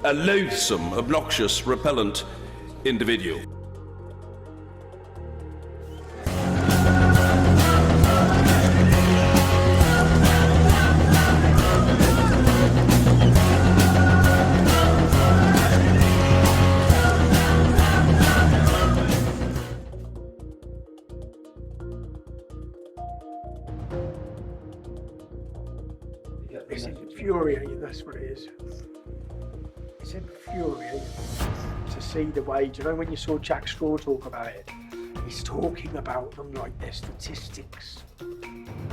a loathsome, obnoxious, repellent individual. It's infuriating, that's what it is. It's infuriating to see the way, do you know when you saw Jack Straw talk about it? He's talking about them like they're statistics.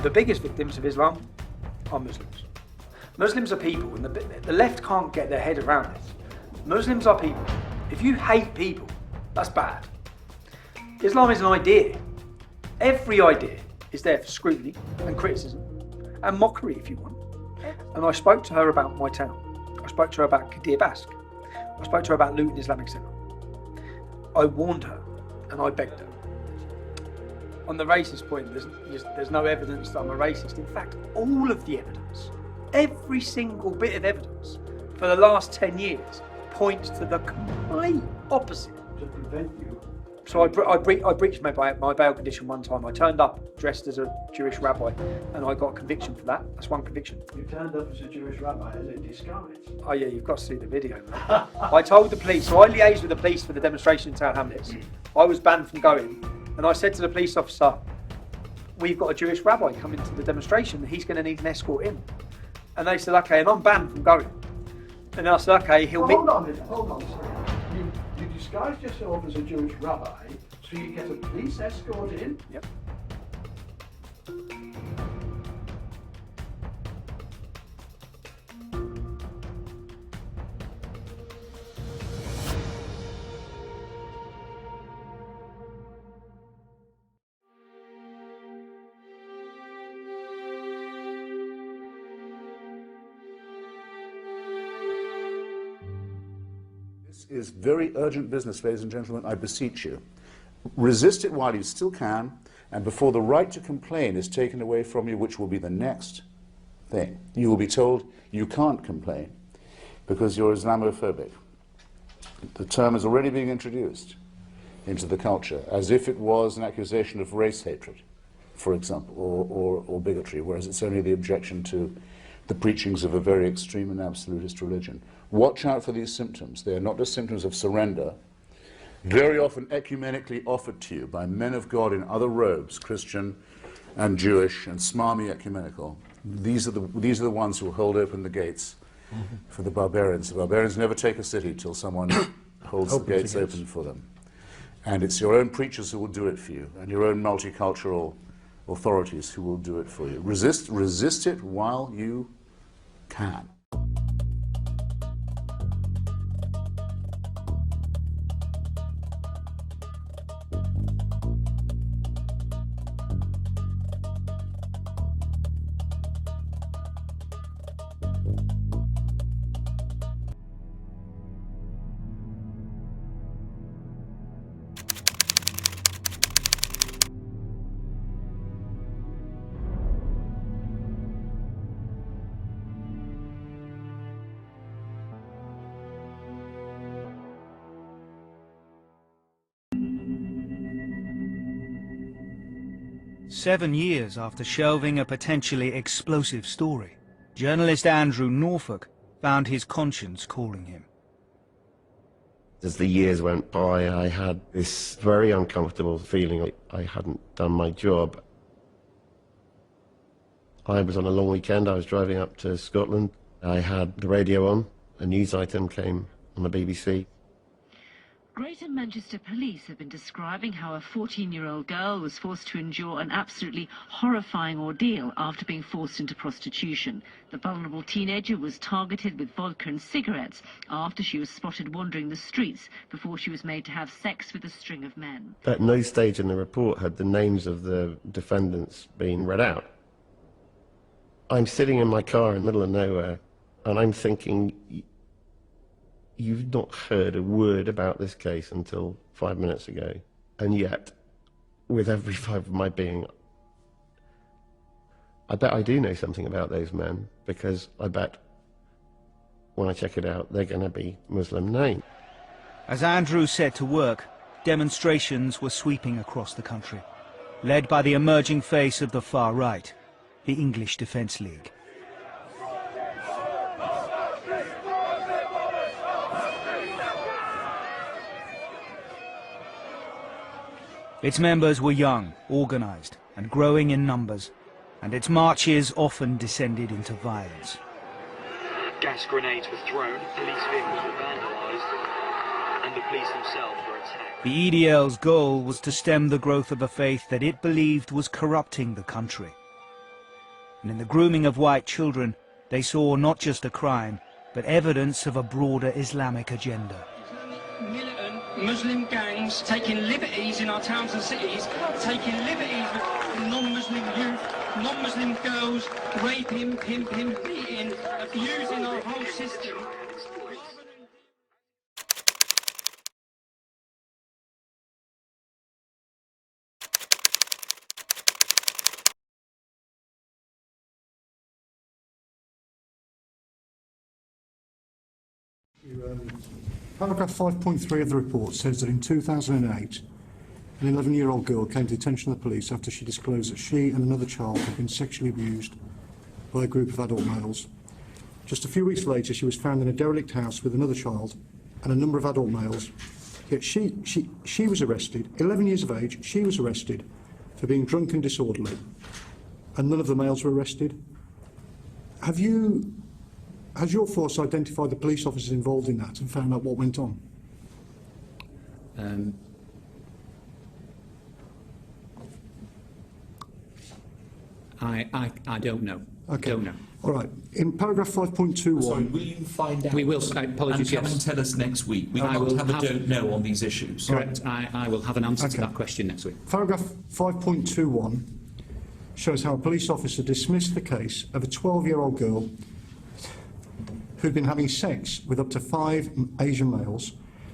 The biggest victims of Islam are Muslims. Muslims are people, and the left can't get their head around this. Muslims are people. If you hate people, that's bad. Islam is an idea. Every idea is there for scrutiny and criticism and mockery if you want. And I spoke to her about my town. I spoke to her about Qadir Basque. I spoke to her about Luton Islamic Centre. I warned her and I begged her. On the racist point, there's no evidence that I'm a racist. In fact, all of the evidence, every single bit of evidence for the last 10 years points to the complete opposite. To prevent you. So I breached my bail condition one time. I turned up dressed as a Jewish rabbi and I got a conviction for that. That's one conviction. You turned up as a Jewish rabbi as a disguise. Oh yeah, you've got to see the video, man. I told the police, so I liaised with the police for the demonstration in Tower Hamlets. I was banned from going and I said to the police officer, we've got a Jewish rabbi coming to the demonstration, he's going to need an escort in. And they said, okay, and I'm banned from going. And I said, okay, he'll meet... Hold on a second. You disguised yourself as a Jewish rabbi, so you get a police escort in? Yep. Is very urgent business, ladies and gentlemen, I beseech you. Resist it while you still can, and before the right to complain is taken away from you, which will be the next thing. You will be told you can't complain because you're Islamophobic. The term is already being introduced into the culture as if it was an accusation of race hatred, for example, or bigotry, whereas it's only the objection to the preachings of a very extreme and absolutist religion. Watch out for these symptoms. They are not just symptoms of surrender, very often ecumenically offered to you by men of God in other robes, Christian and Jewish and smarmy ecumenical. These are the ones who will hold open the gates for the barbarians. The barbarians never take a city till someone holds the gates open for them. And it's your own preachers who will do it for you, and your own multicultural authorities who will do it for you. Resist it while you can. Seven years after shelving a potentially explosive story, journalist Andrew Norfolk found his conscience calling him. As the years went by, I had this very uncomfortable feeling like I hadn't done my job. I was on a long weekend. I was driving up to Scotland. I had the radio on. A news item came on the BBC. Greater Manchester Police have been describing how a 14-year-old girl was forced to endure an absolutely horrifying ordeal after being forced into prostitution. The vulnerable teenager was targeted with vodka and cigarettes after she was spotted wandering the streets before she was made to have sex with a string of men. At no stage in the report had the names of the defendants been read out. I'm sitting in my car in the middle of nowhere, and I'm thinking, you've not heard a word about this case until 5 minutes ago. And yet, with every fibre of my being, I bet I do know something about those men, because I bet when I check it out, they're going to be Muslim names. As Andrew set to work, demonstrations were sweeping across the country, led by the emerging face of the far right, the English Defence League. Its members were young, organised and growing in numbers, and its marches often descended into violence. Gas grenades were thrown, police vehicles were vandalised, and the police themselves were attacked. The EDL's goal was to stem the growth of a faith that it believed was corrupting the country. And in the grooming of white children, they saw not just a crime, but evidence of a broader Islamic agenda. Militant Muslim gangs taking liberties in our towns and cities, taking liberties with non-Muslim youth, non-Muslim girls, raping, pimping, beating, abusing our whole system. Paragraph 5.3 of the report says that in 2008, an 11-year-old girl came to the attention of the police after she disclosed that she and another child had been sexually abused by a group of adult males. Just a few weeks later, she was found in a derelict house with another child and a number of adult males. Yet she was arrested, 11 years of age, she was arrested for being drunk and disorderly, and none of the males were arrested. Has your force identified the police officers involved in that and found out what went on? I don't know. Okay. Don't know. All right. In paragraph 5.21... Sorry, will you find out? We will. Apologies, and come and tell us next week. We can't have a don't know on these issues. Correct. I will have an answer to that question next week. Paragraph 5.21 shows how a police officer dismissed the case of a 12-year-old girl who'd been having sex with up to 5 Asian males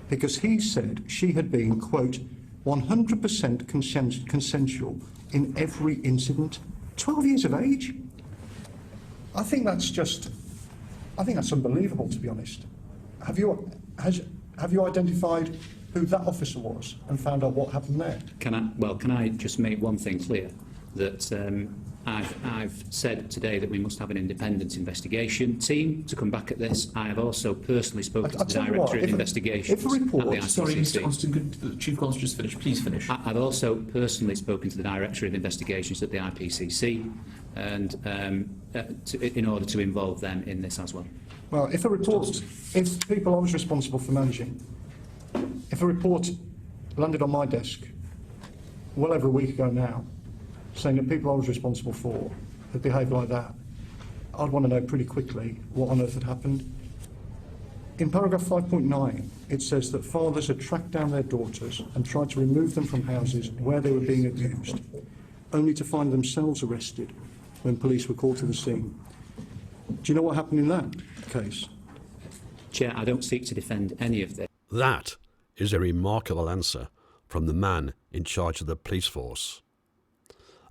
because he said she had been, quote, 100% consensual in every incident. 12 years of age? I think that's unbelievable, to be honest. Have you identified who that officer was and found out what happened there? Can I just make one thing clear? That I've said today that we must have an independent investigation team to come back at this. I have also personally spoken to the Director of Investigations at the IPCC. Sorry, Mr. Austin, could the Chief Constable just finish? Please finish. I've also personally spoken to the Director of Investigations at the IPCC, and in order to involve them in this as well. Well, if people I was responsible for managing, if a report landed on my desk well over a week ago now, saying that people I was responsible for had behaved like that, I'd want to know pretty quickly what on earth had happened. In paragraph 5.9, it says that fathers had tracked down their daughters and tried to remove them from houses where they were being abused, only to find themselves arrested when police were called to the scene. Do you know what happened in that case? Chair, I don't seek to defend any of this. That is a remarkable answer from the man in charge of the police force.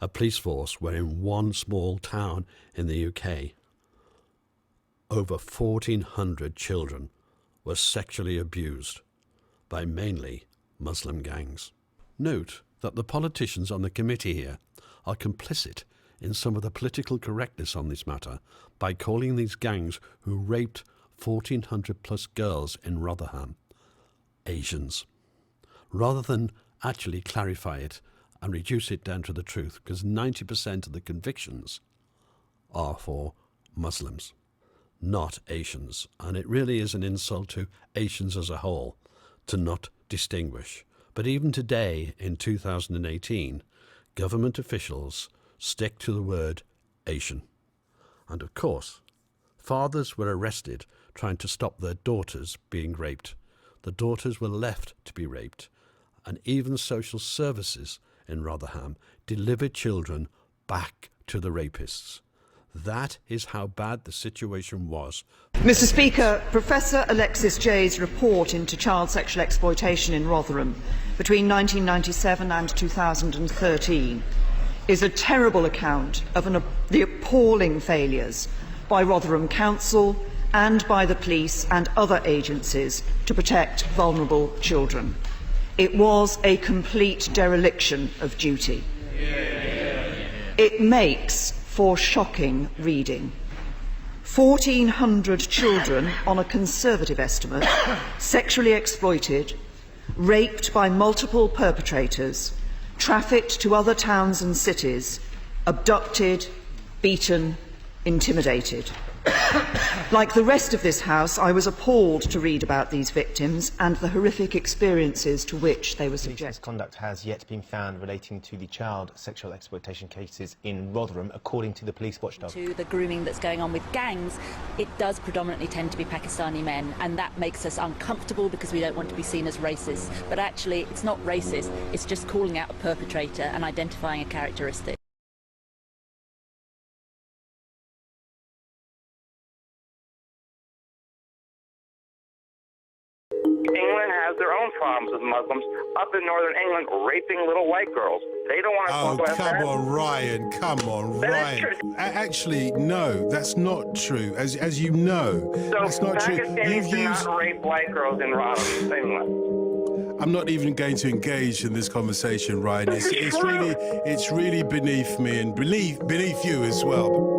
A police force where in one small town in the UK, over 1,400 children were sexually abused by mainly Muslim gangs. Note that the politicians on the committee here are complicit in some of the political correctness on this matter by calling these gangs who raped 1,400 plus girls in Rotherham Asians, rather than actually clarify it and reduce it down to the truth, because 90% of the convictions are for Muslims, not Asians. And it really is an insult to Asians as a whole to not distinguish. But even today, in 2018, government officials stick to the word Asian. And of course, fathers were arrested trying to stop their daughters being raped. The daughters were left to be raped, and even social services in Rotherham delivered children back to the rapists. That is how bad the situation was. Mr. Speaker, Professor Alexis Jay's report into child sexual exploitation in Rotherham between 1997 and 2013 is a terrible account of the appalling failures by Rotherham Council and by the police and other agencies to protect vulnerable children. It was a complete dereliction of duty. It makes for shocking reading. 1,400 children, on a conservative estimate, sexually exploited, raped by multiple perpetrators, trafficked to other towns and cities, abducted, beaten, intimidated. Like the rest of this House, I was appalled to read about these victims and the horrific experiences to which they were subjected. Misconduct has yet been found relating to the child sexual exploitation cases in Rotherham, according to the police watchdog. To the grooming that's going on with gangs, it does predominantly tend to be Pakistani men, and that makes us uncomfortable because we don't want to be seen as racist. But actually, it's not racist, it's just calling out a perpetrator and identifying a characteristic. England has their own problems with Muslims up in northern England raping little white girls. They don't want to talk about that. Oh, come on, Ryan. Come on, Ryan. Actually, no, that's not true. As you know, that's not true. Pakistanis do not rape white girls in Rotherham, England. I'm not even going to engage in this conversation, Ryan. It's really beneath me and beneath you as well.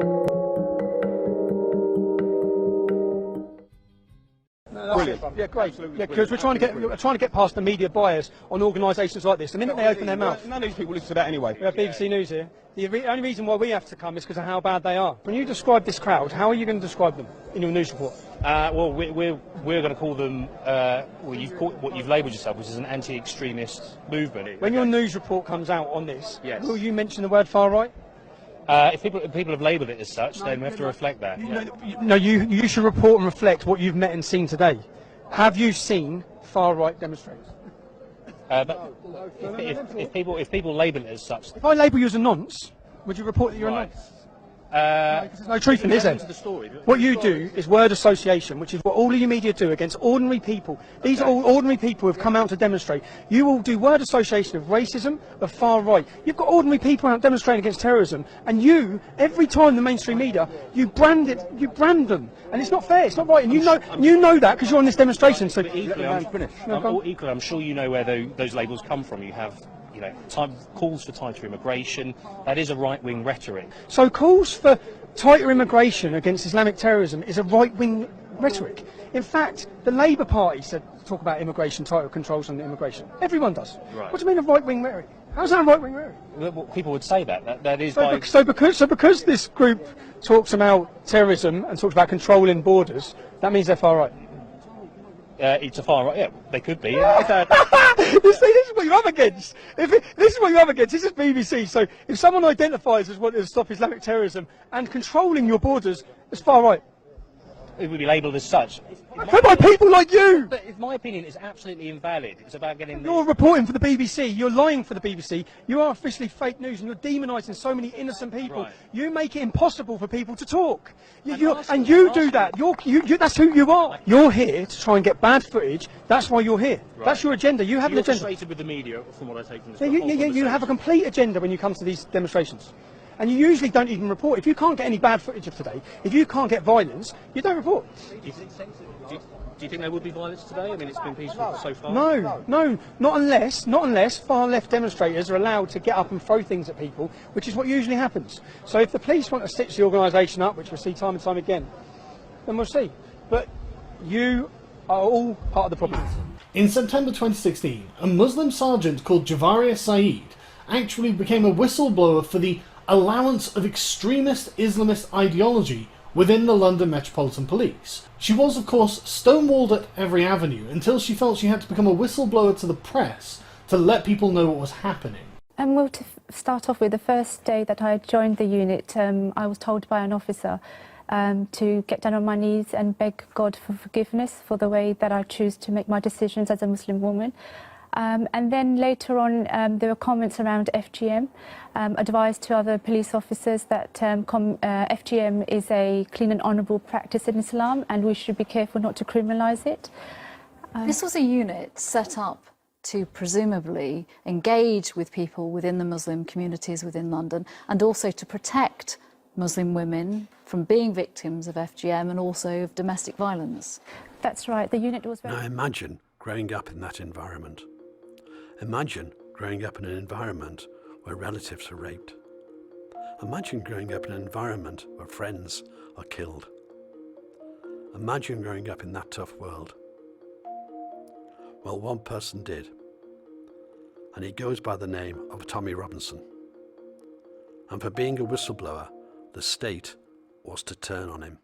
Brilliant. Yeah, great. Yeah, because we're trying to get past the media bias on organisations like this. The minute they open their mouth, none of these people listen to that anyway. We have BBC News here. The only reason why we have to come is because of how bad they are. When you describe this crowd, how are you going to describe them in your news report? Well, we're going to call them what you've labelled yourself, which is an anti-extremist movement. When your news report comes out on this, will you mention the word far right? If people have labelled it as such, then we have to reflect that. No, you should report and reflect what you've met and seen today. Have you seen far-right demonstrators? But if people label it as such, if I label you as a nonce, would you report that you're a nonce? There's no truth in this, is there? What you do is word association, which is what all of your media do against ordinary people. These are all ordinary people who have come out to demonstrate. You all do word association of racism, of far right. You've got ordinary people out demonstrating against terrorism, and you, every time the mainstream media, you brand them, and it's not fair, it's not right, and you know that because you're on this demonstration. So equally, I'm sure you know where those labels come from. You have, calls for tighter immigration. That is a right-wing rhetoric. So calls for tighter immigration against Islamic terrorism is a right-wing rhetoric. In fact, the Labour Party said talk about immigration, tighter controls on immigration. Everyone does. Right. What do you mean a right-wing rhetoric? How's that a right-wing rhetoric? Well, people would say that is so because this group talks about terrorism and talks about controlling borders, that means they're far right. It's a far right. Yeah, they could be. This is what you're up against. This is what you're up against. This is BBC. So if someone identifies as wanting to stop Islamic terrorism and controlling your borders, it's far right. It would be labelled as such. By people like you! But if my opinion is absolutely invalid, it's about getting... You're reporting for the BBC, you're lying for the BBC, you are officially fake news and you're demonising so many innocent people. Right. You make it impossible for people to talk. You do that. That's who you are. You're here to try and get bad footage, that's why you're here. Right. That's your agenda. You have an agenda. You're frustrated with the media, from what I take from this. You have a complete agenda when you come to these demonstrations. And you usually don't even report. If you can't get any bad footage of today, if you can't get violence, you don't report. Do you think there would be violence today? I mean, it's been peaceful so far. No, not unless far left demonstrators are allowed to get up and throw things at people, which is what usually happens. So if the police want to stitch the organisation up, which we see time and time again, then we'll see. But you are all part of the problem. In September 2016, a Muslim sergeant called Javaria Saeed actually became a whistleblower for the allowance of extremist Islamist ideology within the London Metropolitan Police. She was, of course, stonewalled at every avenue until she felt she had to become a whistleblower to the press to let people know what was happening. Well, to start off with, the first day that I joined the unit, I was told by an officer to get down on my knees and beg God for forgiveness for the way that I choose to make my decisions as a Muslim woman. And then later on, there were comments around FGM, advised to other police officers that FGM is a clean and honourable practice in Islam and we should be careful not to criminalise it. This was a unit set up to presumably engage with people within the Muslim communities within London and also to protect Muslim women from being victims of FGM and also of domestic violence. That's right. The unit was very... Now imagine growing up in that environment. Imagine growing up in an environment where relatives are raped. Imagine growing up in an environment where friends are killed. Imagine growing up in that tough world. Well, one person did, and he goes by the name of Tommy Robinson. And for being a whistleblower, the state was to turn on him.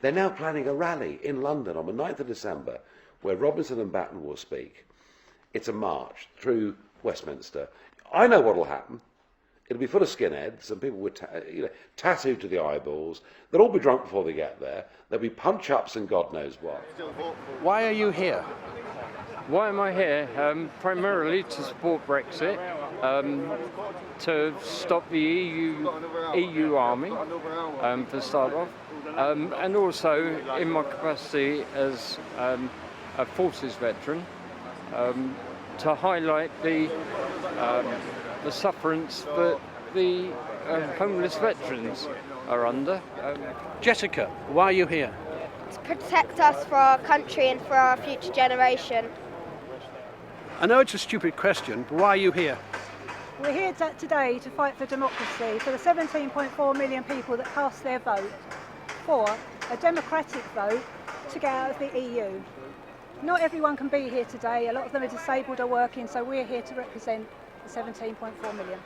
They're now planning a rally in London on the 9th of December where Robinson and Batten will speak. It's a march through Westminster. I know what will happen. It'll be full of skinheads and people with tattooed to the eyeballs. They'll all be drunk before they get there. There'll be punch-ups and God knows what. Why are you here? Why am I here? Primarily to support Brexit, to stop the EU army, for start off, and also in my capacity as a forces veteran, to highlight the sufferance that the homeless veterans are under. Jessica, why are you here? To protect us for our country and for our future generation. I know it's a stupid question, but why are you here? We're here today to fight for democracy, for the 17.4 million people that cast their vote for a democratic vote to get out of the EU. Not everyone can be here today. A lot of them are disabled or working, so we're here to represent the 17.4 million.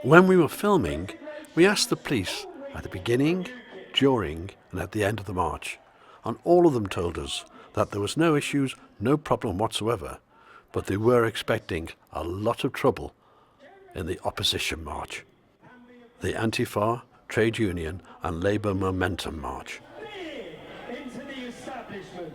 When we were filming, we asked the police at the beginning, during and at the end of the march, and all of them told us that there was no issues, no problem whatsoever, but they were expecting a lot of trouble in the opposition march, the Antifa, Trade Union and Labour Momentum March. Into the establishment.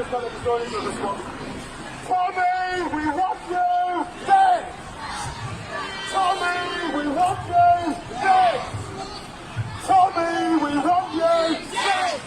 Tommy, we want you dead! Tommy, we want you dead! Tommy, we want you dead!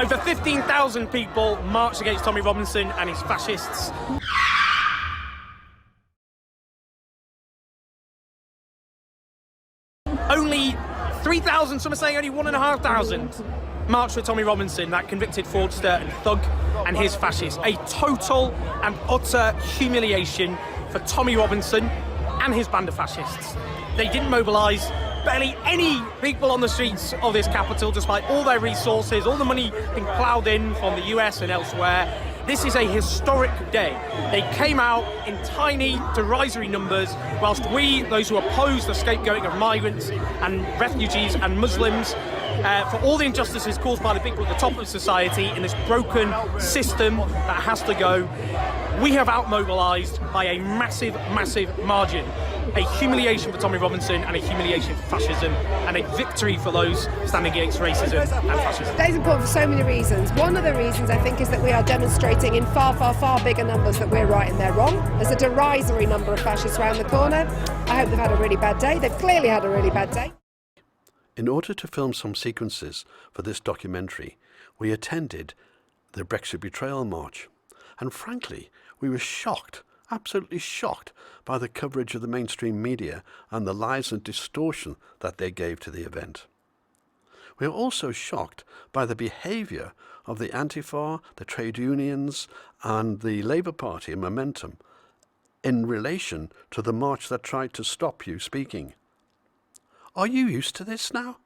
Over 15,000 people marched against Tommy Robinson and his fascists. Only 3,000, some are saying only 1,500, marched for Tommy Robinson, that convicted fraudster and thug and his fascists. A total and utter humiliation for Tommy Robinson and his band of fascists. They didn't mobilise barely any people on the streets of this capital, despite all their resources, all the money being ploughed in from the US and elsewhere. This is a historic day. They came out in tiny, derisory numbers, whilst we, those who oppose the scapegoating of migrants and refugees and Muslims, for all the injustices caused by the people at the top of society in this broken system that has to go, we have outmobilised by a massive, massive margin. A humiliation for Tommy Robinson and a humiliation for fascism, and a victory for those standing against racism and fascism. Today's important for so many reasons. One of the reasons, I think, is that we are demonstrating in far, far, far bigger numbers that we're right and they're wrong. There's a derisory number of fascists around the corner. I hope they've had a really bad day. They've clearly had a really bad day. In order to film some sequences for this documentary, we attended the Brexit Betrayal March. And frankly, we were shocked, absolutely shocked, by the coverage of the mainstream media and the lies and distortion that they gave to the event. We are also shocked by the behaviour of the Antifa, the trade unions and the Labour Party and Momentum in relation to the march that tried to stop you speaking. Are you used to this now?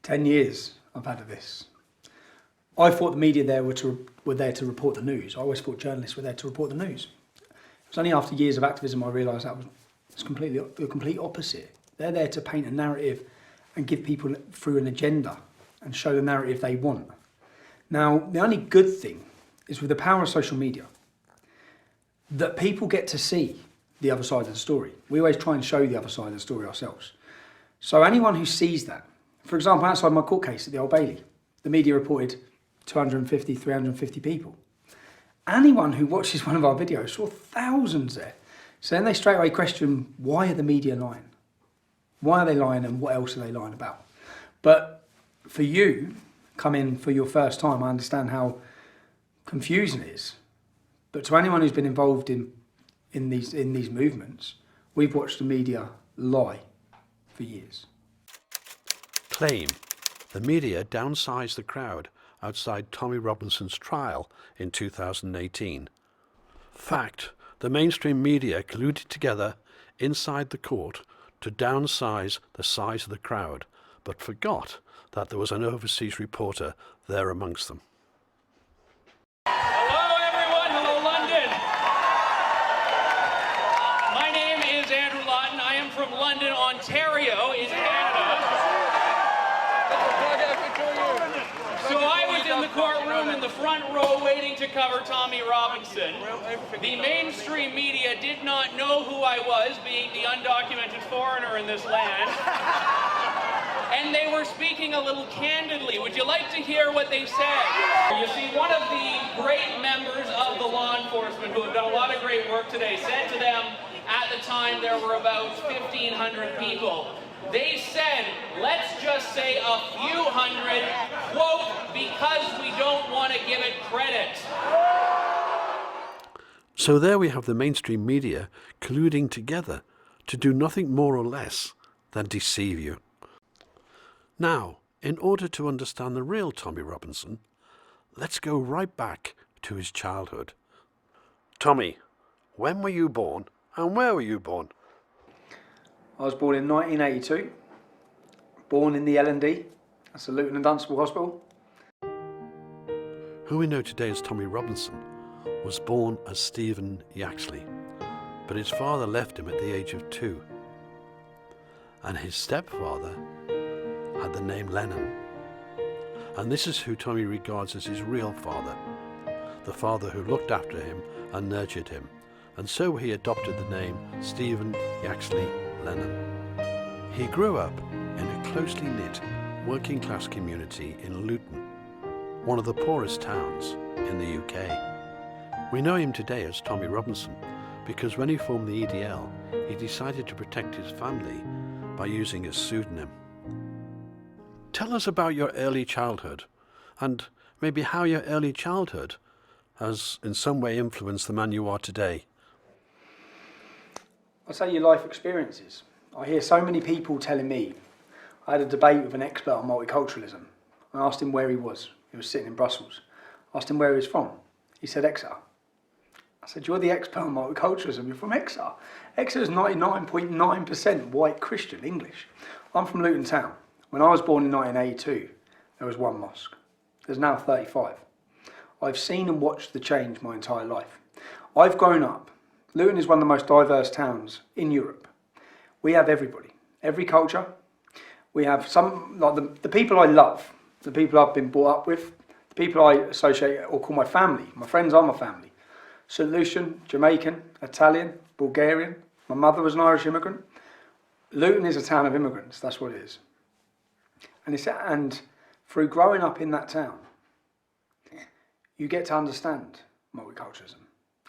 10 years I've had of this. I thought the media there were there to report the news. I always thought journalists were there to report the news. It was only after years of activism I realised that was completely the complete opposite. They're there to paint a narrative and give people through an agenda and show the narrative they want. Now, the only good thing is with the power of social media, that people get to see the other side of the story. We always try and show the other side of the story ourselves. So anyone who sees that, for example, outside my court case at the Old Bailey, the media reported 250, 350 people. Anyone who watches one of our videos saw thousands there. So then they straight away question, why are the media lying? Why are they lying and what else are they lying about? But for you, come in for your first time, I understand how confusing it is. But to anyone who's been involved in these movements, we've watched the media lie for years. Claim. The media downsized the crowd outside Tommy Robinson's trial in 2018. Fact. The mainstream media colluded together inside the court to downsize the size of the crowd, but forgot that there was an overseas reporter there amongst them. Hello everyone, hello London. My name is Andrew Lawton. I am from London, Ontario in Canada. So I was in the courtroom in the front row waiting to cover Tommy Robinson. The mainstream media did not know who I was, being the undocumented foreigner in this land. And they were speaking a little candidly. Would you like to hear what they said? You see, one of the great members of the law enforcement who have done a lot of great work today said to them at the time there were about 1,500 people. They said, let's just say a few hundred, quote, because we don't want to give it credit. So there we have the mainstream media colluding together to do nothing more or less than deceive you. Now, in order to understand the real Tommy Robinson, let's go right back to his childhood. Tommy, when were you born and where were you born? I was born in 1982, born in the L&D, that's the Luton and Dunstable Hospital. Who we know today as Tommy Robinson was born as Stephen Yaxley, but his father left him at the age of 2. And his stepfather had the name Lennon. And this is who Tommy regards as his real father, the father who looked after him and nurtured him, and so he adopted the name Stephen Yaxley Lennon. He grew up in a closely knit working class community in Luton, one of the poorest towns in the UK. We know him today as Tommy Robinson because when he formed the EDL, he decided to protect his family by using a pseudonym. Tell us about your early childhood and maybe how your early childhood has in some way influenced the man you are today. I'd say your life experiences. I hear so many people telling me. I had a debate with an expert on multiculturalism. I asked him where he was. He was sitting in Brussels. I asked him where he was from. He said Exeter. I said, you're the expert on multiculturalism, you're from Exeter. Exeter is 99.9% white Christian English. I'm from Luton Town. When I was born in 1982, there was 1 mosque. There's now 35. I've seen and watched the change my entire life. I've grown up. Luton is one of the most diverse towns in Europe. We have everybody, every culture. We have some, like the people I love, the people I've been brought up with, the people I associate or call my family. My friends are my family. St. Lucian, Jamaican, Italian, Bulgarian. My mother was an Irish immigrant. Luton is a town of immigrants, that's what it is. And through growing up in that town, you get to understand multiculturalism.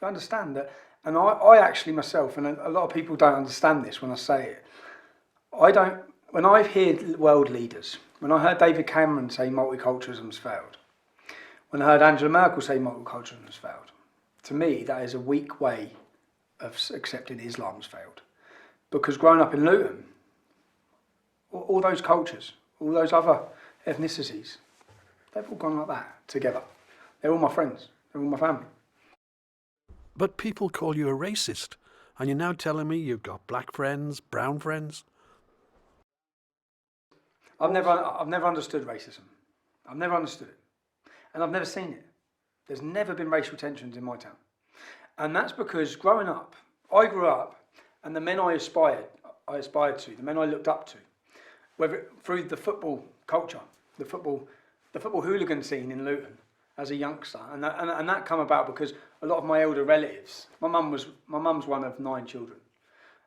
You understand that, and I actually myself, and a lot of people don't understand this when I say it, when I hear world leaders, when I heard David Cameron say multiculturalism's failed, when I heard Angela Merkel say multiculturalism's failed, to me that is a weak way of accepting Islam's failed. Because growing up in Luton, all those cultures, all those other ethnicities, they've all gone like that together. They're all my friends, they're all my family. But people call you a racist, and you're now telling me you've got black friends, brown friends? I've never understood racism. I've never understood it. And I've never seen it. There's never been racial tensions in my town. And that's because growing up, I grew up, and the men I aspired to, the men I looked up to, whether through the football culture, the football hooligan scene in Luton as a youngster, and that come about because a lot of my older relatives, my mum's one of 9 children,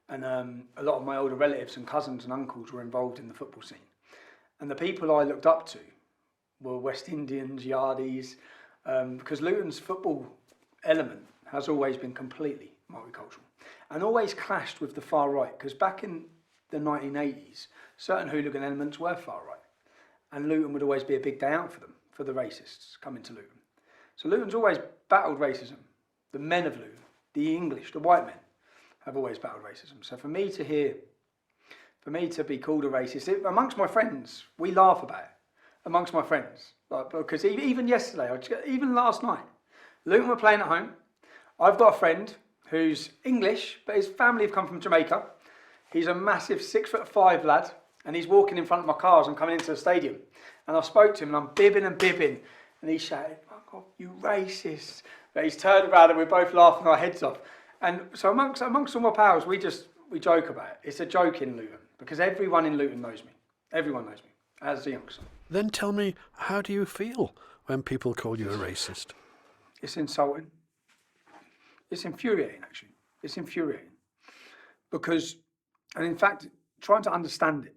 and a lot of my older relatives and cousins and uncles were involved in the football scene, and the people I looked up to were West Indians, Yardies, because Luton's football element has always been completely multicultural and always clashed with the far right, because back in the 1980s, certain hooligan elements were far right, and Luton would always be a big day out for them, for the racists coming to Luton. So Luton's always battled racism. The men of Luton, the English, the white men, have always battled racism. So for me to be called a racist, amongst my friends, we laugh about it. Amongst my friends, because even yesterday, even last night, Luton were playing at home. I've got a friend who's English, but his family have come from Jamaica. He's a massive 6'5" lad, and he's walking in front of my car as I'm coming into the stadium. And I spoke to him, and I'm bibbing, and he shouted, "Fuck off, you racist!" But he's turned around, and we're both laughing our heads off. And so amongst all my pals, we joke about it. It's a joke in Luton because everyone in Luton knows me. Everyone knows me as a youngster. Then tell me, how do you feel when people call you a racist? It's insulting. It's infuriating, actually. It's infuriating. Because, and in fact, trying to understand it.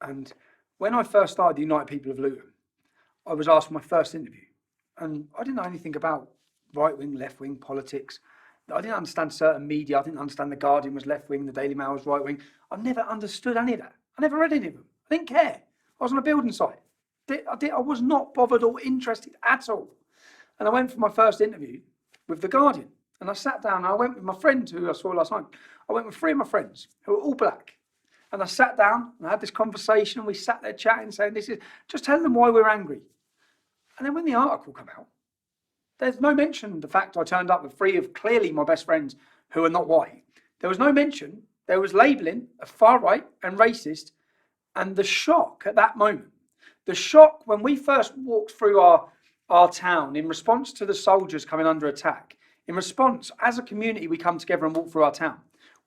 And when I first started the United People of Luton, I was asked for my first interview. And I didn't know anything about right-wing, left-wing politics. I didn't understand certain media. I didn't understand The Guardian was left wing, the Daily Mail was right wing. I never understood any of that. I never read any of them. I didn't care. I was on a building site. I was not bothered or interested at all. And I went for my first interview with The Guardian. And I sat down and I went with my friend who I saw last night. I went with 3 of my friends who were all black. And I sat down and I had this conversation and we sat there chatting, saying, just telling them why we're angry. And then when the article came out, there's no mention of the fact I turned up with 3 of clearly my best friends who are not white. There was no mention. There was labelling of far right and racist. And the shock at that moment, the shock when we first walked through our town in response to the soldiers coming under attack, in response, as a community, we come together and walk through our town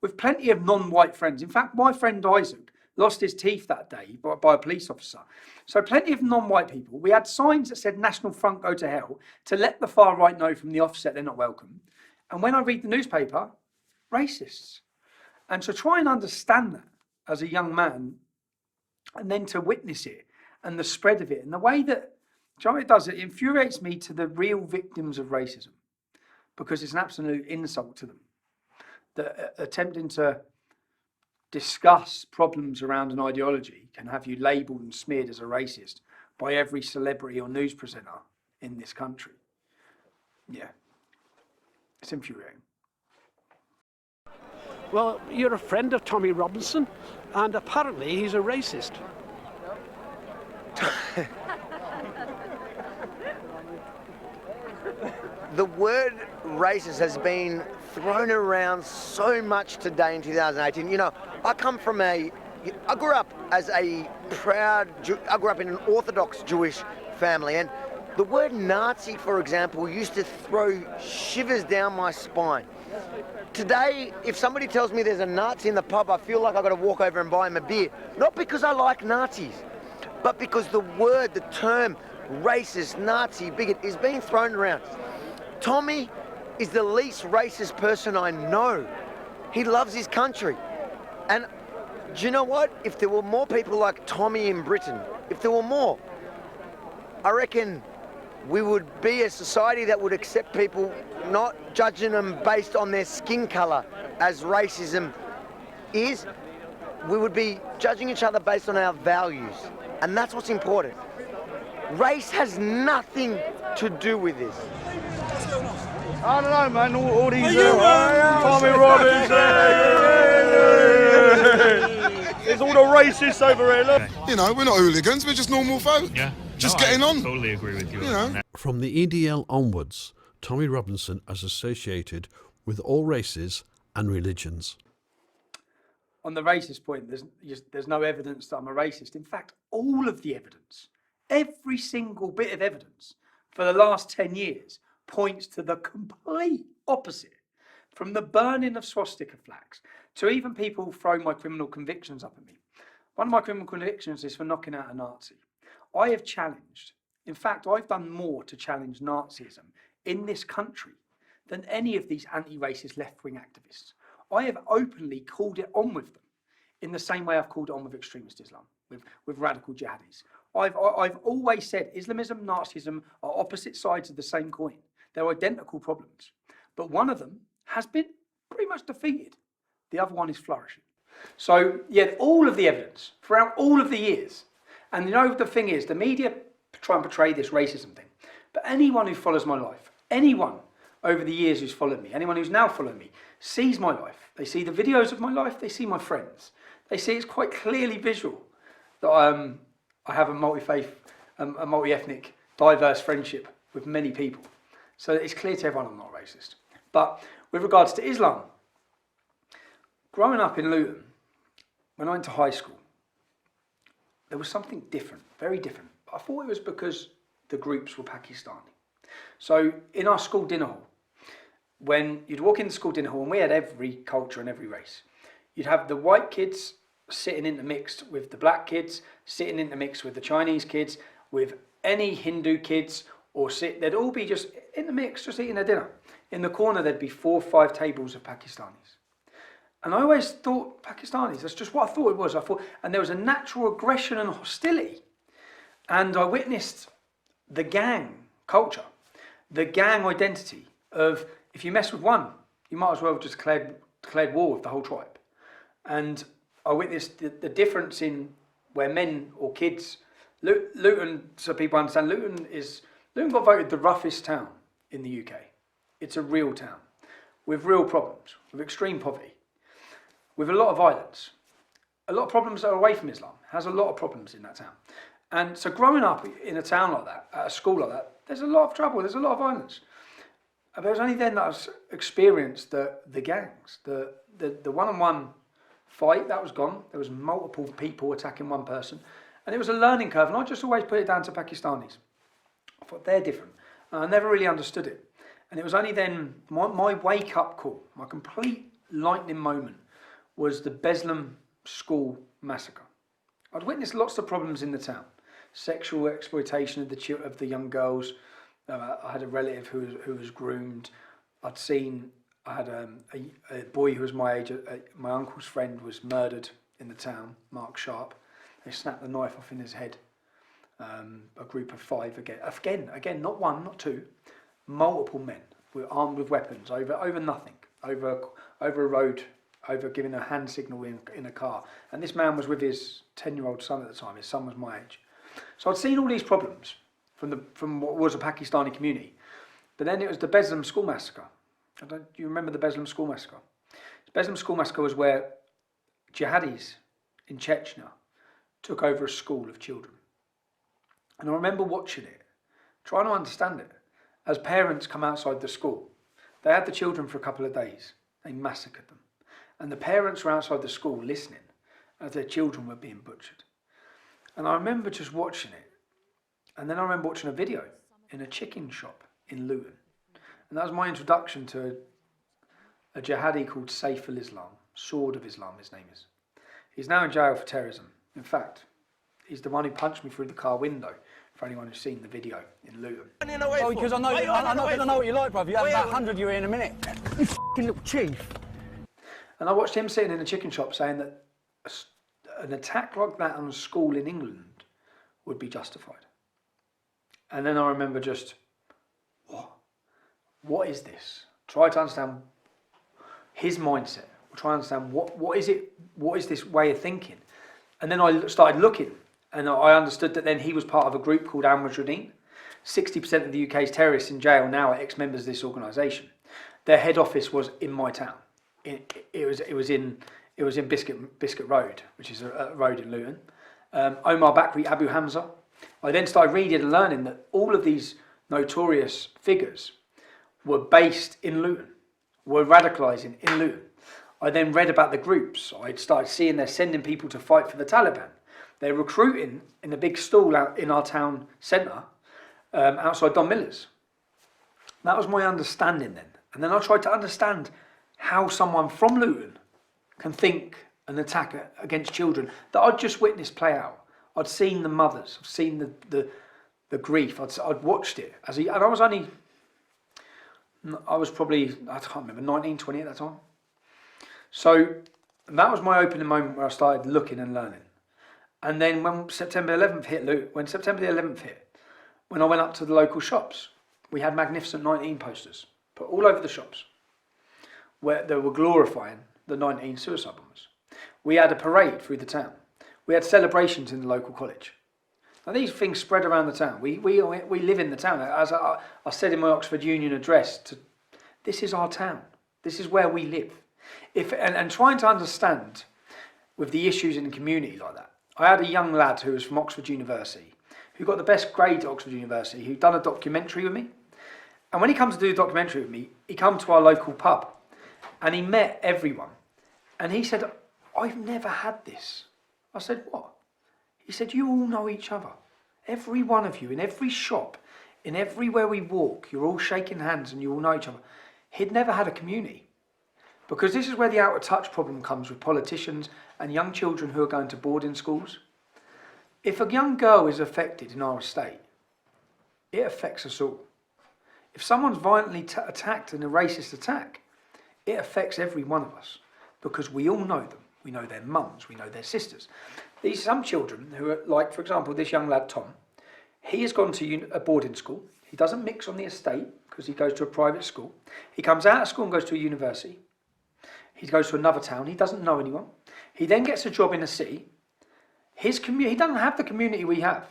with plenty of non-white friends. In fact, my friend Isaac lost his teeth that day by a police officer. So plenty of non-white people. We had signs that said National Front go to hell to let the far right know from the offset they're not welcome. And when I read the newspaper, racists. And to try and understand that as a young man, and then to witness it and the spread of it and the way that, do you know what it does? It infuriates me to the real victims of racism because it's an absolute insult to them. That attempting to discuss problems around an ideology can have you labelled and smeared as a racist by every celebrity or news presenter in this country. Yeah, it's infuriating. Well, you're a friend of Tommy Robinson, and apparently he's a racist. The word racist has been thrown around so much today in 2018. You know, I grew up as a I grew up in an Orthodox Jewish family, and the word Nazi, for example, used to throw shivers down my spine. Today, if somebody tells me there's a Nazi in the pub, I feel like I've got to walk over and buy him a beer. Not because I like Nazis, but because the term racist, Nazi, bigot is being thrown around. Tommy is the least racist person I know. He loves his country. And do you know what? If there were more people like Tommy in Britain, if there were more, I reckon we would be a society that would accept people, not judging them based on their skin colour as racism is. We would be judging each other based on our values. And that's what's important. Race has nothing to do with this. I don't know, man. All these Tommy Robinson. There's all the racists over here. Look. You know, we're not hooligans. We're just normal folk. Yeah. Just getting on. Totally agree with you. You know. From the EDL onwards, Tommy Robinson is associated with all races and religions. On the racist point, there's no evidence that I'm a racist. In fact, all of the evidence, every single bit of evidence for the last 10 years points to the complete opposite. From the burning of swastika flags to even people throwing my criminal convictions up at me. One of my criminal convictions is for knocking out a Nazi. I have challenged, in fact, I've done more to challenge Nazism in this country than any of these anti-racist left-wing activists. I have openly called it on with them in the same way I've called it on with extremist Islam, with radical jihadis. I've always said Islamism and Nazism are opposite sides of the same coin. They're identical problems. But one of them has been pretty much defeated. The other one is flourishing. So, yeah, all of the evidence throughout all of the years. And you know, the thing is, the media try and portray this racism thing. But anyone who follows my life, anyone over the years who's followed me, anyone who's now followed me, sees my life. They see the videos of my life, they see my friends. They see it's quite clearly visual that I have a multi-faith, a multi-ethnic, diverse friendship with many people. So it's clear to everyone I'm not racist. But with regards to Islam, growing up in Luton, when I went to high school, there was something different, very different. I thought it was because the groups were Pakistani. So in our school dinner hall, when you'd walk in the school dinner hall, and we had every culture and every race, you'd have the white kids sitting intermixed with the black kids, sitting intermixed with the Chinese kids, with any Hindu kids, they'd all be just in the mix, just eating their dinner. In the corner, there'd be 4 or 5 tables of Pakistanis. And I always thought Pakistanis, that's just what I thought it was. And there was a natural aggression and hostility. And I witnessed the gang culture, the gang identity of if you mess with one, You might as well have just declared war with the whole tribe. And I witnessed the difference in where men or kids, Luton, so people understand, Luton got voted the roughest town in the UK. It's a real town with real problems, with extreme poverty, with a lot of violence, a lot of problems that are away from Islam, has a lot of problems in that town. And so growing up in a town like that, at a school like that, there's a lot of trouble, there's a lot of violence. But it was only then that I experienced the gangs, the one-on-one fight, that was gone. There was multiple people attacking one person. And it was a learning curve, and I just always put it down to Pakistanis. I thought they're different. And I never really understood it. And it was only then, my wake-up call, my complete lightning moment, was the Beslam school massacre. I'd witnessed lots of problems in the town. Sexual exploitation of the young girls. I had a relative who was groomed. I had a boy who was my age, my uncle's friend was murdered in the town, Mark Sharp. They snapped the knife off in his head. A group of 5 again, not one, not two, multiple men were armed with weapons over nothing, over a road, over giving a hand signal in a car. And this man was with his 10-year-old son at the time. His son was my age. So I'd seen all these problems from what was a Pakistani community. But then it was the Beslam school massacre. Do you remember the Beslam school massacre? The Beslam school massacre was where jihadis in Chechnya took over a school of children. And I remember watching it, trying to understand it. As parents come outside the school, they had the children for a couple of days. They massacred them. And the parents were outside the school listening as their children were being butchered. And I remember just watching it. And then I remember watching a video in a chicken shop in Luton. And that was my introduction to a jihadi called Saif al-Islam, Sword of Islam, his name is. He's now in jail for terrorism. In fact, he's the one who punched me through the car window, for anyone who's seen the video in Luton. Oh, because I know what you like, bruv. You have about 100 you in a minute. You f***ing little chief. And I watched him sitting in a chicken shop saying that an attack like that on a school in England would be justified. And then I remember just, what is this? Try to understand his mindset. Try to understand what is this way of thinking. And then I started looking, and I understood that then he was part of a group called Al-Mujahideen. 60% of the UK's terrorists in jail now are ex-members of this organisation. Their head office was in my town. It was in Biscuit Road, which is a road in Luton. Omar Bakri, Abu Hamza. I then started reading and learning that all of these notorious figures were based in Luton, were radicalising in Luton. I then read about the groups. I started seeing they're sending people to fight for the Taliban. They're recruiting in a big stall out in our town centre, outside Don Miller's. That was my understanding then. And then I tried to understand how someone from Luton can think an attack against children that I'd just witnessed play out. I'd seen the mothers, I'd seen the grief, I'd watched it. And I was probably, I can't remember, 19, 20 at that time. So that was my opening moment where I started looking and learning. And then when September 11th hit, when I went up to the local shops, we had Magnificent 19 posters put all over the shops where they were glorifying the 19 suicide bombers. We had a parade through the town. We had celebrations in the local college. Now these things spread around the town. We live in the town. As I said in my Oxford Union address, this is our town. This is where we live. And trying to understand with the issues in the community like that. I had a young lad who was from Oxford University, who got the best grade at Oxford University, who'd done a documentary with me. And when he comes to do a documentary with me, he come to our local pub and he met everyone. And he said, I've never had this. I said, what? He said, you all know each other. Every one of you, in every shop, in everywhere we walk, you're all shaking hands and you all know each other. He'd never had a community. Because this is where the out of touch problem comes with politicians and young children who are going to boarding schools. If a young girl is affected in our estate, it affects us all. If someone's violently attacked in a racist attack, it affects every one of us because we all know them. We know their mums, we know their sisters. Some children who are like, for example, this young lad, Tom, he has gone to a boarding school. He doesn't mix on the estate because he goes to a private school. He comes out of school and goes to a university. He goes to another town. He doesn't know anyone. He then gets a job in a city. His community, he doesn't have the community we have.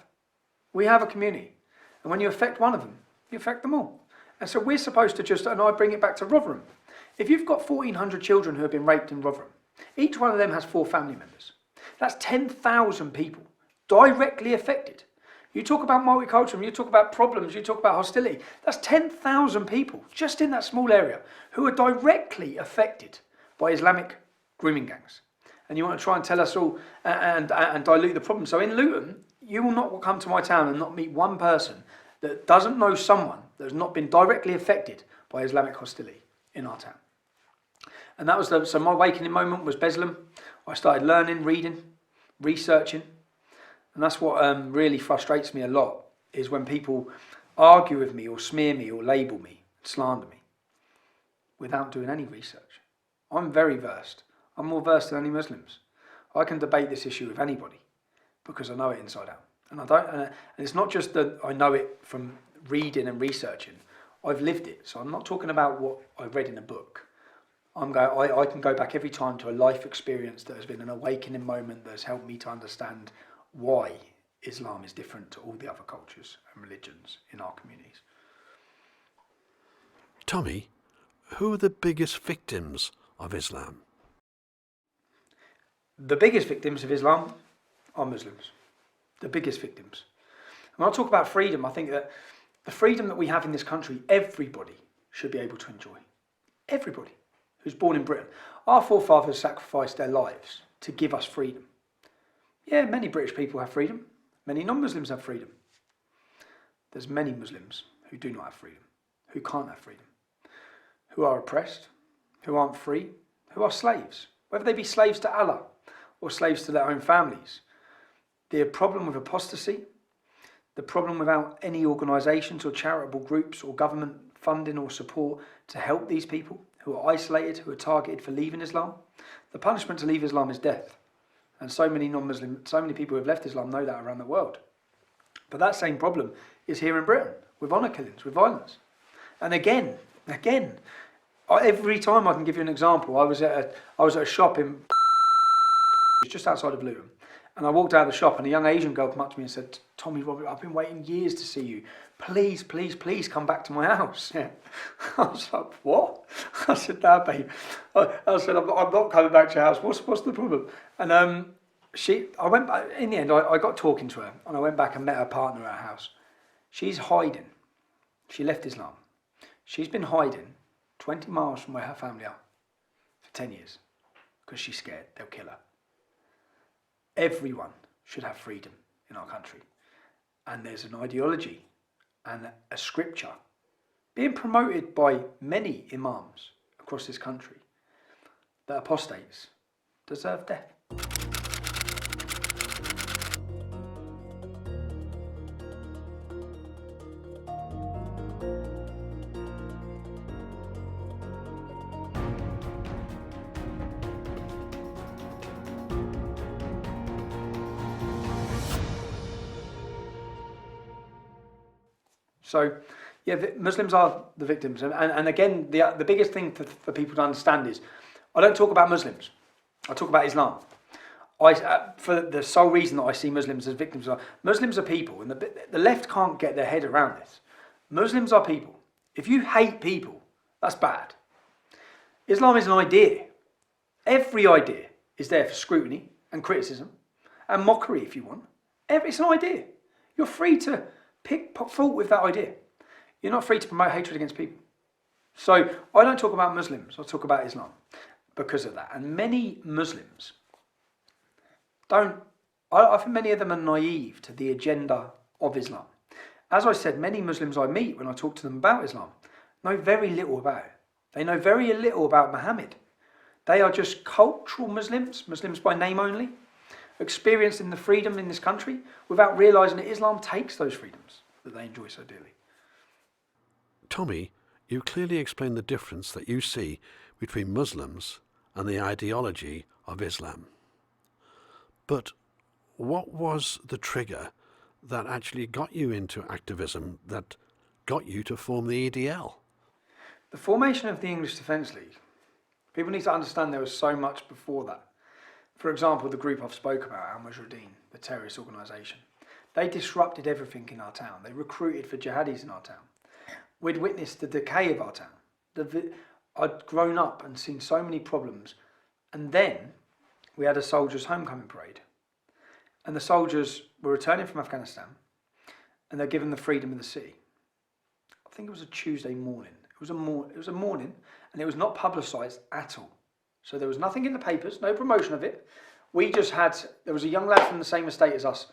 We have a community. And when you affect one of them, you affect them all. And so we're supposed to just, and I bring it back to Rotherham. If you've got 1,400 children who have been raped in Rotherham, each one of them has 4 family members. That's 10,000 people directly affected. You talk about multiculturalism, you talk about problems, you talk about hostility. That's 10,000 people just in that small area who are directly affected by Islamic grooming gangs. And you want to try and tell us all and dilute the problem. So in Luton, you will not come to my town and not meet one person that doesn't know someone that has not been directly affected by Islamic hostility in our town. And that was so my awakening moment was Beslan. I started learning, reading, researching. And that's what really frustrates me a lot, is when people argue with me or smear me or label me, slander me, without doing any research. I'm very versed. I'm more versed than any Muslims. I can debate this issue with anybody because I know it inside out. And and it's not just that I know it from reading and researching. I've lived it. So I'm not talking about what I read in a book. I can go back every time to a life experience that has been an awakening moment that has helped me to understand why Islam is different to all the other cultures and religions in our communities. Tommy, who are the biggest victims of Islam? The biggest victims of Islam are Muslims. The biggest victims. When I talk about freedom, I think that the freedom that we have in this country, everybody should be able to enjoy. Everybody who's born in Britain. Our forefathers sacrificed their lives to give us freedom. Yeah, many British people have freedom. Many non-Muslims have freedom. There's many Muslims who do not have freedom, who can't have freedom, who are oppressed, who aren't free, who are slaves, whether they be slaves to Allah or slaves to their own families. The problem with apostasy, the problem without any organisations or charitable groups or government funding or support to help these people who are isolated, who are targeted for leaving Islam, the punishment to leave Islam is death. And so many people who have left Islam know that around the world. But that same problem is here in Britain, with honour killings, with violence. And again, every time I can give you an example. I was at a shop in just outside of Luton, and I walked out of the shop and a young Asian girl came up to me and said, "Tommy, Robert, I've been waiting years to see you. Please, please, please come back to my house." Yeah. I was like, "What?" I said, "No, babe." I said, I'm not coming back to your house. What's the problem?" And I went back, in the end, I got talking to her, and I went back and met her partner at her house. She's hiding. She left Islam. She's been hiding 20 miles from where her family are for 10 years because she's scared they'll kill her. Everyone should have freedom in our country. And there's an ideology and a scripture being promoted by many imams across this country that apostates deserve death. So, yeah, Muslims are the victims. And again, the biggest thing for people to understand is, I don't talk about Muslims. I talk about Islam. For the sole reason that I see Muslims as victims. Muslims are people, and the left can't get their head around this. Muslims are people. If you hate people, that's bad. Islam is an idea. Every idea is there for scrutiny and criticism and mockery if you want. It's an idea. You're free to pick fault with that idea. You're not free to promote hatred against people. So I don't talk about Muslims, I talk about Islam because of that. And many Muslims I think many of them are naive to the agenda of Islam. As I said, many Muslims I meet when I talk to them about Islam know very little about it. They know very little about Muhammad. They are just cultural Muslims, Muslims by name only, experiencing the freedom in this country without realising that Islam takes those freedoms that they enjoy so dearly. Tommy, you clearly explained the difference that you see between Muslims and the ideology of Islam. But what was the trigger that actually got you into activism that got you to form the EDL? The formation of the English Defence League, people need to understand there was so much before that. For example, the group I've spoke about, Al Mujahideen, the terrorist organisation, they disrupted everything in our town. They recruited for jihadis in our town. We'd witnessed the decay of our town. I'd grown up and seen so many problems. And then we had a soldiers' homecoming parade. And the soldiers were returning from Afghanistan and they're given the freedom of the city. I think it was a Tuesday morning. It was a morning and it was not publicised at all. So there was nothing in the papers, no promotion of it. There was a young lad from the same estate as us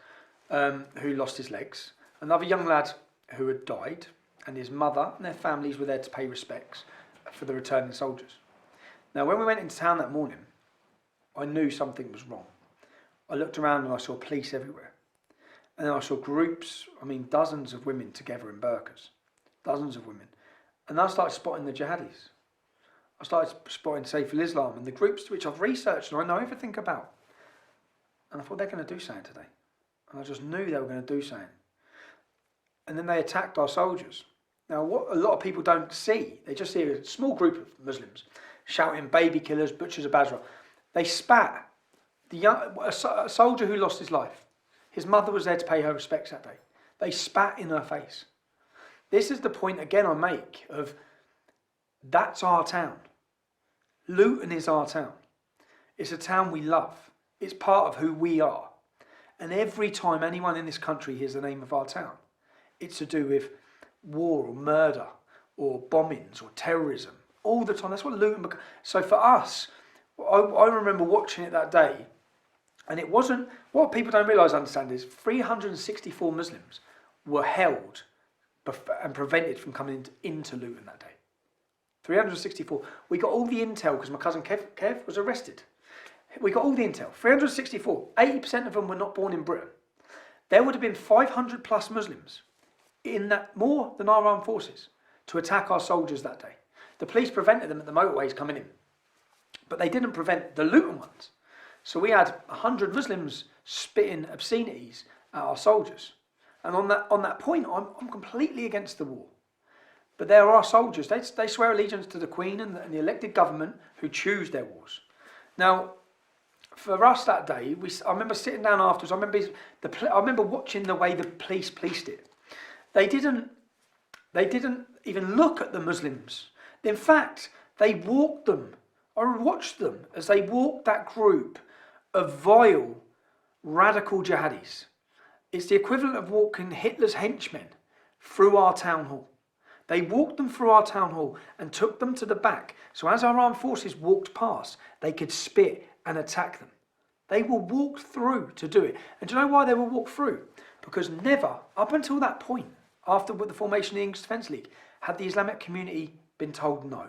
who lost his legs. Another young lad who had died, and his mother and their families were there to pay respects for the returning soldiers. Now, when we went into town that morning, I knew something was wrong. I looked around and I saw police everywhere. And then I saw groups, dozens of women together in burqas. Dozens of women. And I started spotting the jihadis. I started spotting Saif al-Islam and the groups which I've researched and I know everything about. And I thought, they're going to do something today. And I just knew they were going to do something. And then they attacked our soldiers. Now, what a lot of people don't see, they just see a small group of Muslims shouting, baby killers, butchers of Basra. They spat. A soldier who lost his life, his mother was there to pay her respects that day. They spat in her face. This is the point again I make of, that's our town. Luton is our town. It's a town we love. It's part of who we are. And every time anyone in this country hears the name of our town, it's to do with war or murder or bombings or terrorism. All the time. That's what Luton becomes. So for us, I remember watching it that day, and it wasn't, what people don't realise, understand, is 364 Muslims were held and prevented from coming into Luton that day. 364. We got all the intel because my cousin Kev was arrested. We got all the intel. 364. 80% of them were not born in Britain. There would have been 500 plus Muslims in that, more than our armed forces, to attack our soldiers that day. The police prevented them at the motorways coming in, but they didn't prevent the Luton ones. So we had 100 Muslims spitting obscenities at our soldiers. And on that point, I'm completely against the war. But there are soldiers, they swear allegiance to the Queen and the elected government who choose their wars. Now, for us that day, I remember sitting down afterwards, I remember watching the way the police policed it. They didn't even look at the Muslims. In fact, they walked them. I watched them as they walked that group of vile, radical jihadis. It's the equivalent of walking Hitler's henchmen through our town hall. They walked them through our town hall and took them to the back. So as our armed forces walked past, they could spit and attack them. They were walked through to do it. And do you know why they were walked through? Because never, up until that point, after the formation of the English Defence League, had the Islamic community been told no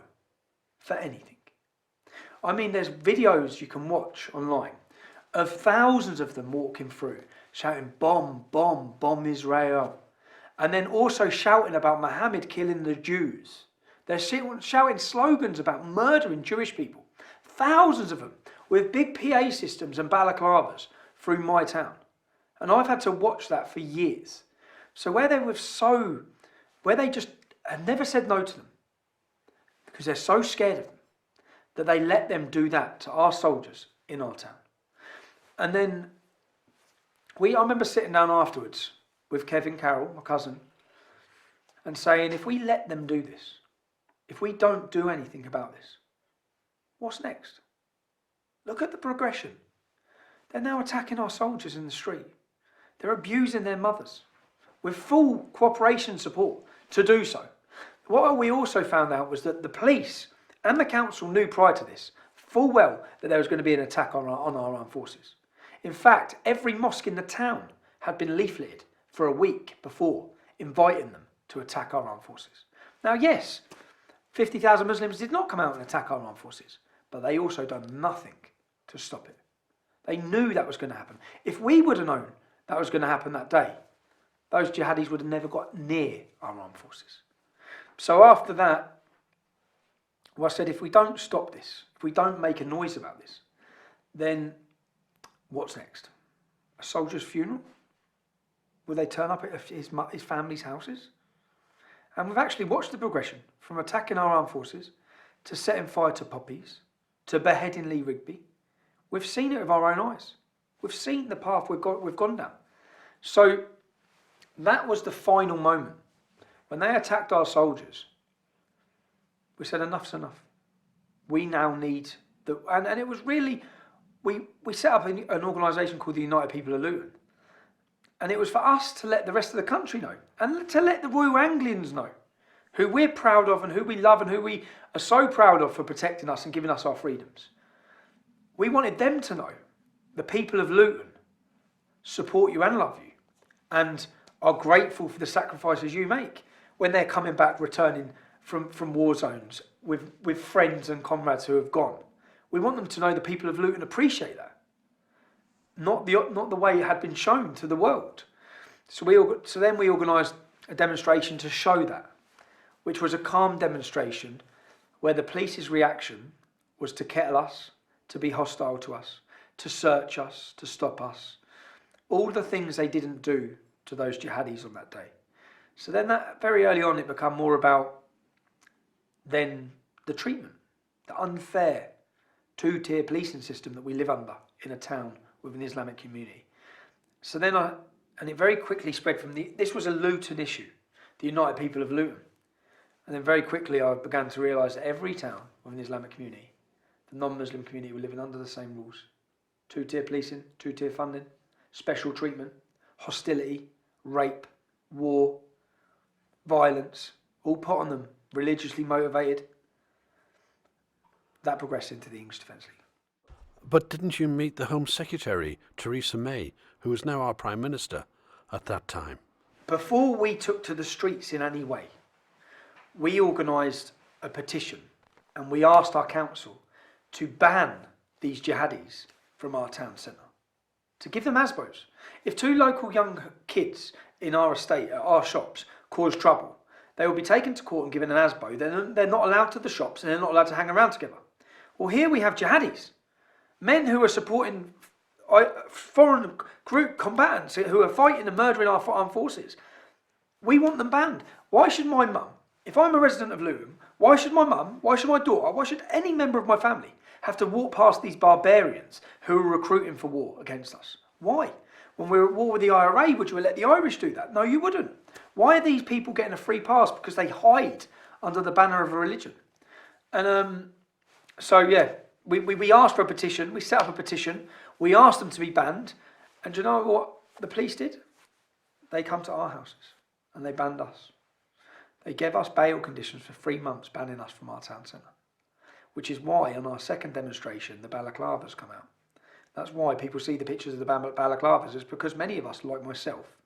for anything. There's videos you can watch online of thousands of them walking through, shouting, bomb, bomb, bomb Israel. And then also shouting about Muhammad killing the Jews. They're shouting slogans about murdering Jewish people. Thousands of them with big PA systems and balaclavas through my town. And I've had to watch that for years. So where they just have never said no to them, because they're so scared of them, that they let them do that to our soldiers in our town. And then I remember sitting down afterwards with Kevin Carroll, my cousin, and saying, if we let them do this, if we don't do anything about this, what's next? Look at the progression. They're now attacking our soldiers in the street. They're abusing their mothers with full cooperation support to do so. What we also found out was that the police and the council knew prior to this full well that there was going to be an attack on our armed forces. In fact, every mosque in the town had been leafleted for a week before, inviting them to attack our armed forces. Now, yes, 50,000 Muslims did not come out and attack our armed forces, but they also done nothing to stop it. They knew that was going to happen. If we would have known that was going to happen that day, those jihadis would have never got near our armed forces. So after that, I said, if we don't stop this, if we don't make a noise about this, then what's next? A soldier's funeral? Will they turn up at his family's houses? And we've actually watched the progression from attacking our armed forces to setting fire to poppies, to beheading Lee Rigby. We've seen it with our own eyes. We've seen the path we've gone down. So that was the final moment. When they attacked our soldiers, we said enough's enough. We now need, and it was really, we set up an organisation called the United People of Luton. And it was for us to let the rest of the country know, and to let the Royal Anglians know, who we're proud of and who we love and who we are so proud of for protecting us and giving us our freedoms. We wanted them to know the people of Luton support you and love you and are grateful for the sacrifices you make when they're coming back, returning from war zones with friends and comrades who have gone. We want them to know the people of Luton appreciate that. Not the way it had been shown to the world. So then we organised a demonstration to show that, which was a calm demonstration where the police's reaction was to kettle us, to be hostile to us, to search us, to stop us. All the things they didn't do to those jihadis on that day. So then that very early on it became more about then the treatment, the unfair two-tier policing system that we live under in a town with an Islamic community. So then and it very quickly spread from this was a Luton issue, the United People of Luton. And then very quickly I began to realise that every town with an Islamic community, the non-Muslim community, were living under the same rules. Two-tier policing, two-tier funding, special treatment, hostility, rape, war, violence, all put on them, religiously motivated. That progressed into the English Defence League. But didn't you meet the Home Secretary, Theresa May, who is now our Prime Minister, at that time? Before we took to the streets in any way, we organised a petition and we asked our council to ban these jihadis from our town centre, to give them ASBOs. If two local young kids in our estate, at our shops, cause trouble, they will be taken to court and given an ASBO. They're not allowed to the shops and they're not allowed to hang around together. Well, here we have jihadis, men who are supporting foreign group combatants who are fighting and murdering our armed forces. We want them banned. Why should my mum, if I'm a resident of Luton, why should my mum, why should my daughter, why should any member of my family have to walk past these barbarians who are recruiting for war against us? Why? When we're at war with the IRA, would you let the Irish do that? No, you wouldn't. Why are these people getting a free pass? Because they hide under the banner of a religion. And so, yeah, we asked for a petition. We set up a petition. We asked them to be banned. And do you know what the police did? They come to our houses and they banned us. They gave us bail conditions for 3 months, banning us from our town centre. Which is why on our second demonstration, the balaclavas come out. That's why people see the pictures of the balaclavas. It's because many of us, like myself,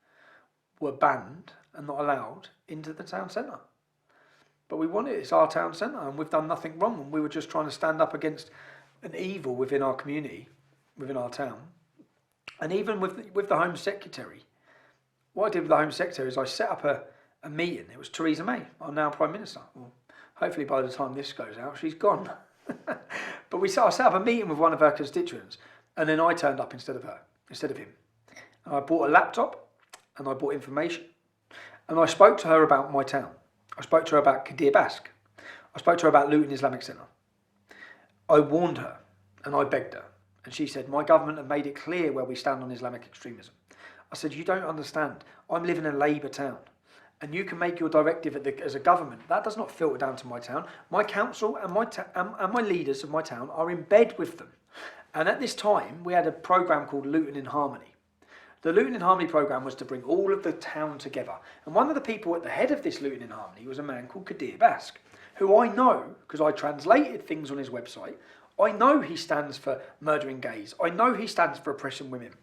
were banned and not allowed into the town centre. But we want it, it's our town centre and we've done nothing wrong, and we were just trying to stand up against an evil within our community, within our town. And even with the Home Secretary, what I did with the Home Secretary is I set up a meeting. It was Theresa May, our now Prime Minister. Well, hopefully by the time this goes out, she's gone. But I set up a meeting with one of her constituents, and then I turned up instead of him. And I bought a laptop and I bought information. And I spoke to her about my town. I spoke to her about Kadir Bask. I spoke to her about Luton Islamic Centre. I warned her and I begged her. And she said, my government have made it clear where we stand on Islamic extremism. I said, you don't understand. I'm living in a Labour town. And you can make your directive as a government. That does not filter down to my town. My council and my leaders of my town are in bed with them. And at this time, we had a programme called Luton in Harmony. The Luton in Harmony programme was to bring all of the town together. And one of the people at the head of this Luton in Harmony was a man called Kadir Bask, who I know, because I translated things on his website, I know he stands for murdering gays. I know he stands for oppressing women.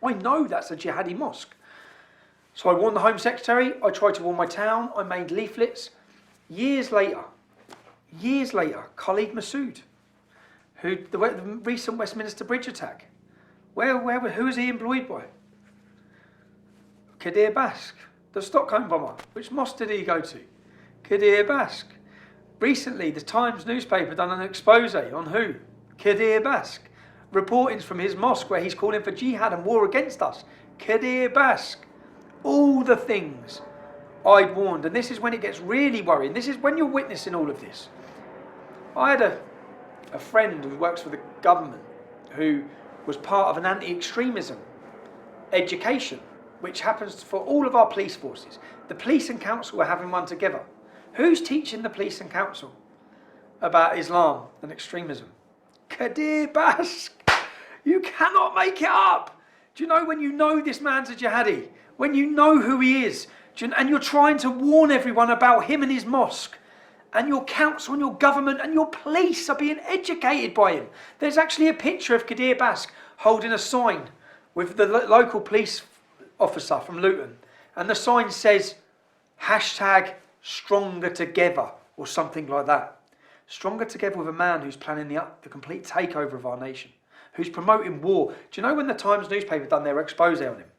I know that's a jihadi mosque. So I warned the Home Secretary, I tried to warn my town, I made leaflets. Years later, Khalid Masood, who the recent Westminster Bridge attack, who was he employed by? Kadir Bask, the Stockholm bomber. Which mosque did he go to? Kadir Bask. Recently, the Times newspaper done an expose on who? Kadir Bask. Reportings from his mosque where he's calling for jihad and war against us. Kadir Bask. All the things I'd warned, and this is when it gets really worrying. This is when you're witnessing all of this. I had a friend who works for the government who was part of an anti-extremism education, which happens for all of our police forces. The police and council were having one together. Who's teaching the police and council about Islam and extremism? Qadir Bask. You cannot make it up. Do you know when you know this man's a jihadi? When you know who he is, and you're trying to warn everyone about him and his mosque, and your council and your government and your police are being educated by him. There's actually a picture of Qadir Bask holding a sign with the local police officer from Luton, and the sign says #Stronger Together or something like that. Stronger together with a man who's planning the complete takeover of our nation, who's promoting war. Do you know when the Times newspaper done their expose on him?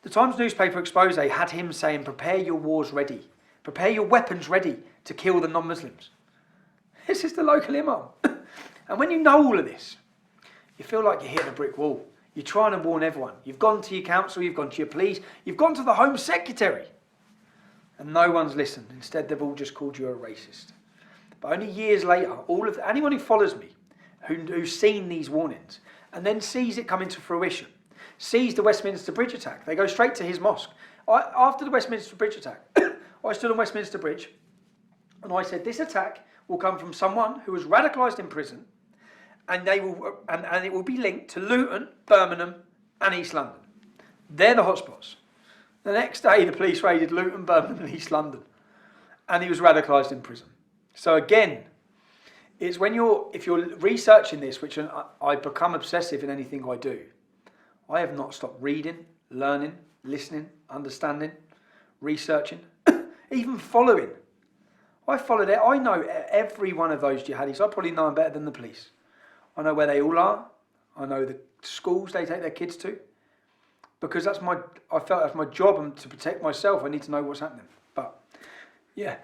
The Times newspaper expose had him saying, prepare your wars ready, prepare your weapons ready to kill the non-Muslims. This is the local imam. And when you know all of this, you feel like you're hitting a brick wall. You're trying to warn everyone. You've gone to your council, you've gone to your police, you've gone to the Home Secretary. And no one's listened. Instead, they've all just called you a racist. But only years later, anyone who follows me, who's seen these warnings, and then sees it come into fruition, sees the Westminster Bridge attack, they go straight to his mosque. After the Westminster Bridge attack, I stood on Westminster Bridge, and I said, this attack will come from someone who was radicalised in prison, and it will be linked to Luton, Birmingham, and East London. They're the hotspots. The next day, the police raided Luton, Birmingham, and East London, and he was radicalised in prison. So again, it's if you're researching this, which I become obsessive in anything I do. I have not stopped reading, learning, listening, understanding, researching, even following. I followed it. I know every one of those jihadis. I probably know them better than the police. I know where they all are. I know the schools they take their kids to. Because I felt that's my job, and to protect myself, I need to know what's happening. But, yeah,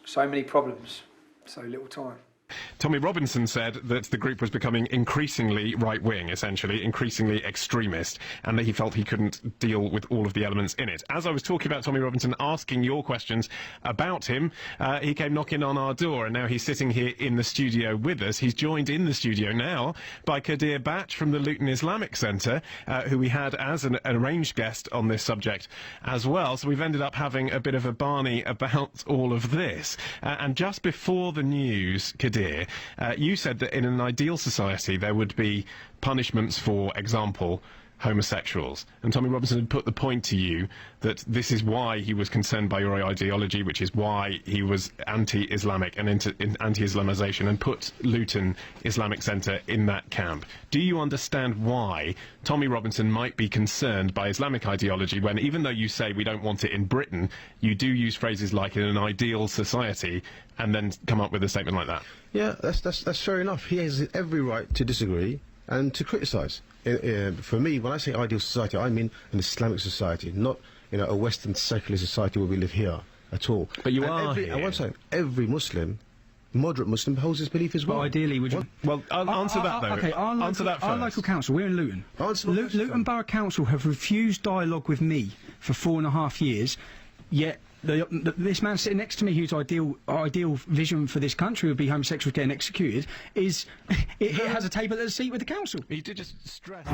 so many problems, so little time. Tommy Robinson said that the group was becoming increasingly right-wing, essentially, increasingly extremist, and that he felt he couldn't deal with all of the elements in it. As I was talking about Tommy Robinson, asking your questions about him, he came knocking on our door, and now he's sitting here in the studio with us. He's joined in the studio now by Qadir Bash from the Luton Islamic Centre, who we had as an arranged guest on this subject as well. So we've ended up having a bit of a Barney about all of this. And just before the news, Qadir, you said that in an ideal society there would be punishments for example, homosexuals. And Tommy Robinson had put the point to you that this is why he was concerned by your ideology, which is why he was anti-Islamic and anti-Islamisation, and put Luton Islamic Centre in that camp. Do you understand why Tommy Robinson might be concerned by Islamic ideology when, even though you say we don't want it in Britain, you do use phrases like in an ideal society and then come up with a statement like that? Yeah, that's fair enough. He has every right to disagree and to criticise. For me, when I say ideal society, I mean an Islamic society, not a Western secular society where we live here at all. But you are here. I want to say, every Muslim, moderate Muslim, holds this belief as well. Well, ideally, would you? Well, answer that though. Okay, answer that first. Our local council, we're in Luton. Luton Borough Council have refused dialogue with me for 4.5 years, yet this man sitting next to me, whose ideal vision for this country would be homosexuals getting executed, it has a table at the seat with the council. He did just stress.